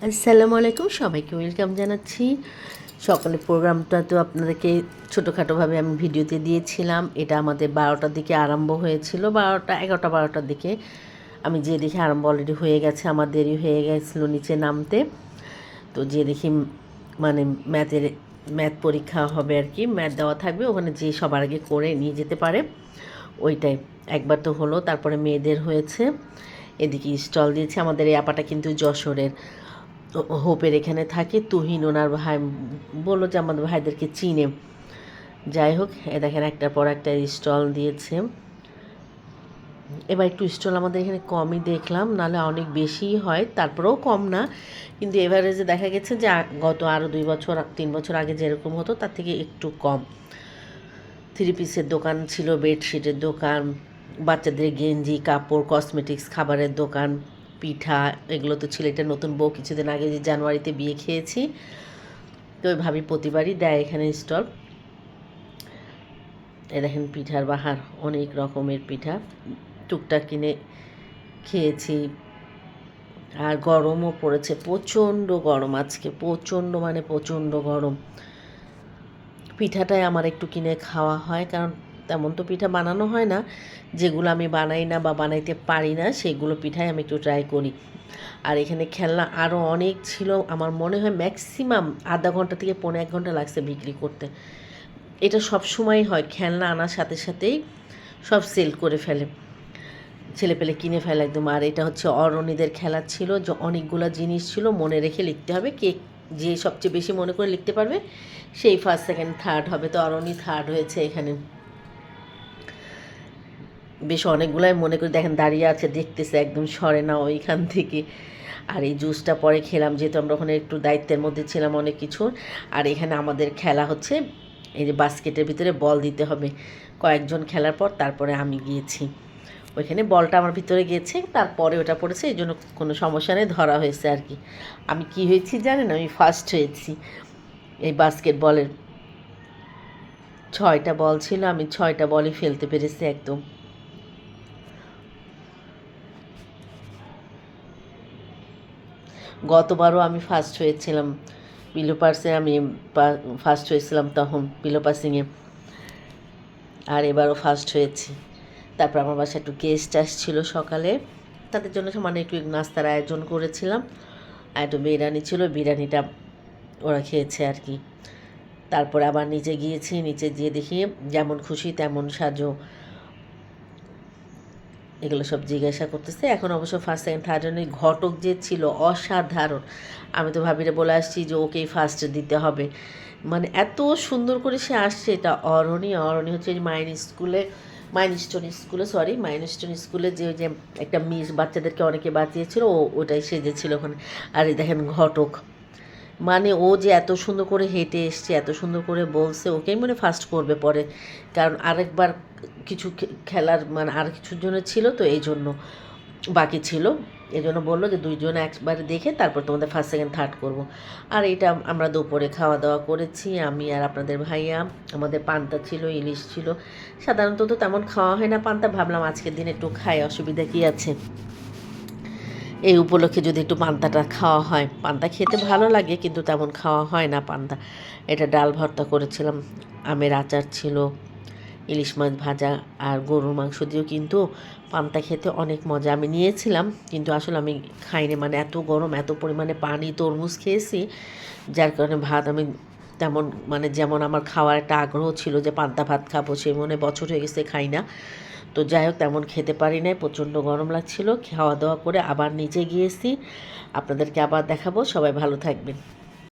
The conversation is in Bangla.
আসসালামু আলাইকুম, সবাইকে ওয়েলকাম জানাচ্ছি। সকালের প্রোগ্রামটা তো আপনাদেরকে ছোটোখাটোভাবে আমি ভিডিওতে দিয়েছিলাম। এটা আমাদের 12টার দিকে আরম্ভ হয়েছিল, 12টা 11টা 12টার দিকে। আমি যে দেখি আরম্ভ অলরেডি হয়ে গেছে, আমার দেরি হয়ে গেছিলো নিচে নামতে। তো যে দেখি মানে ম্যাথ পরীক্ষা হবে আর কি, ম্যাথ দেওয়া থাকবে ওখানে, যে সবার আগে করে নিয়ে যেতে পারে ওইটাই। একবার তো হলো, তারপরে মেয়েদের হয়েছে। এদিকে স্টল দিয়েছে। আমাদের এই আপাটা কিন্তু যশোরের, হোপের এখানে থাকে। তুহিন ওনার ভাই বললো যে আমাদের ভাইদেরকে চিনে। যাই হোক, দেখেন একটার পর একটা স্টল দিয়েছে। এবার একটু স্টল আমাদের এখানে কমই দেখলাম, নাহলে অনেক বেশিই হয়, তারপরেও কম না। কিন্তু এভারেজে দেখা গেছে যে গত আরও 2 বছর 3 বছর আগে যেরকম হতো তার থেকে একটু কম। 3 পিসের দোকান ছিল, বেডশিটের দোকান, বাচ্চাদের গেঞ্জি কাপড়, কসমেটিক্স, খাবারের দোকান, পিঠা, এগুলো তো ছিল। এটা নতুন বউ কিছুদিন আগে যে জানুয়ারিতে বিয়ে খেয়েছি, তো ওই ভাবি প্রতিবারই দেয় এখানে স্টল। এ দেখেন পিঠার বাহার, অনেক রকমের পিঠা টুকটাক কিনে খেয়েছি। আর গরমও পড়েছে, প্রচণ্ড গরম আজকে, প্রচণ্ড মানে প্রচণ্ড গরম। পিঠাটাই আমার একটু কিনে খাওয়া হয়, কারণ তেমন তো পিঠা বানানো হয় না। যেগুলো আমি বানাই না বা বানাইতে পারি না সেগুলো পিঠাই আমি একটু ট্রাই করি। আর এখানে খেলনা আরও অনেক ছিল, আমার মনে হয় ম্যাক্সিমাম আধা ঘন্টা থেকে 1.5 ঘন্টা লাগছে বিক্রি করতে। এটা সব সময় হয়, খেলনা আনার সাথে সাথেই সব সেল করে ফেলে, ছেলে পেলে কিনে ফেলে একদম। আর এটা হচ্ছে অরণিদের খেলা ছিল, যে অনেকগুলো জিনিস ছিল, মনে রেখে লিখতে হবে, কে যে সবচেয়ে বেশি মনে করে লিখতে পারবে সেই ফার্স্ট সেকেন্ড থার্ড হবে। তো অরণি থার্ড হয়েছে এখানে। বেশ অনেকগুলাই মনে করে, দেখেন দাঁড়িয়ে আছে, দেখতেছে, একদম সরে না ওইখান থেকে। আর এই জুসটা পরে খেলাম, যেহেতু আমরা ওখানে একটু দায়িত্বের মধ্যে ছিলাম অনেক কিছু। আর এখানে আমাদের খেলা হচ্ছে, এই যে বাস্কেটের ভিতরে বল দিতে হবে, কয়েকজন খেলার পর তারপরে আমি গিয়েছি ওইখানে, বলটা আমার ভিতরে গিয়েছে, তারপরে ওটা পড়েছে, এই জন্য কোনো সমস্যা নেই, ধরা হয়েছে আর কি। আমি কি হয়েছি জানেন, আমি ফার্স্ট হয়েছি এই বাস্কেটবলের। 6টা বল ছিল, আমি 6টা বলই ফেলতে পেরেছি একদম। গতবারও আমি ফার্স্ট হয়েছিলাম, পিলো পার্সে আমি ফার্স্ট হয়েছিলাম তখন, পিলো পাসিংয়ে। আর এবারও ফার্স্ট হয়েছি। তারপর আমার বাসায় একটু গেস্ট আসছিল সকালে, তাদের জন্য মানে একটু নাস্তার আয়োজন করেছিলাম। আর একটু বিরিয়ানি ছিল, বিরিয়ানিটা ওরা খেয়েছে আর কি। তারপরে আবার নিচে গিয়েছি, নিচে গিয়ে দেখি যেমন খুশি তেমন সাজো, এগুলো সব জিজ্ঞাসা করতেছে। এখন অবশ্য ফার্স্ট সেকেন্ড থার্ড জন্য ঘটক যে ছিল অসাধারণ। আমি তো ভাবিরে বলে আসছি যে ওকেই ফার্স্ট দিতে হবে, মানে এত সুন্দর করে সে আসছে। এটা অরণি হচ্ছে মাইনস্টোন স্কুলে যে ওই যে একটা মিস বাচ্চাদেরকে অনেকে বাঁচিয়েছিল, ওটাই সেজেছিল ওখানে। আর এই দেখেন ঘটক, মানে ও যে এত সুন্দর করে হেঁটে এসছে, এত সুন্দর করে বলছে, ওকেই মনে ফার্স্ট করবে পরে। কারণ আরেকবার কিছু খেলার মানে আর কিছুর জন্য ছিল, তো এই জন্য বাকি ছিল, এই জন্য বললো যে দুইজনে একবারে দেখে তারপর তোমাদের ফার্স্ট সেকেন্ড থার্ড করব। আর এটা আমরা দুপুরে খাওয়া দাওয়া করেছি, আমি আর আপনাদের ভাইয়া। আমাদের পান্তা ছিল, ইলিশ ছিল। সাধারণত তো তেমন খাওয়া হয় না পান্তা, ভাবলাম আজকের দিন একটু খাই, অসুবিধা কী আছে। এই উপলক্ষে যদি একটু পান্তাটা খাওয়া হয়, পান্তা খেতে ভালো লাগে কিন্তু তেমন খাওয়া হয় না পান্তা। এটা ডাল ভর্তা করেছিলাম, আমের আচার ছিল, ইলিশ মাছ ভাজা, আর গরুর মাংস দিয়েও কিন্তু পান্তা খেতে অনেক মজা। আমি নিয়েছিলাম কিন্তু আসলে আমি খাইনি, মানে এত গরম, এত পরিমাণে পানি, তরমুজ খেয়েছি, যার কারণে ভাত আমি তেমন, মানে যেমন আমার খাওয়ার একটা আগ্রহ ছিল যে পান্তা ভাত খাবো, সেই মনে বছর হয়ে গেছে খাই না। তো যাই হোক, তেমন খেতে পারি নাই, প্রচণ্ড গরম লাগছিল। খাওয়া দাওয়া করে আবার নিচে গিয়েছি, আপনাদেরকে আবার দেখাবো। সবাই ভালো থাকবেন।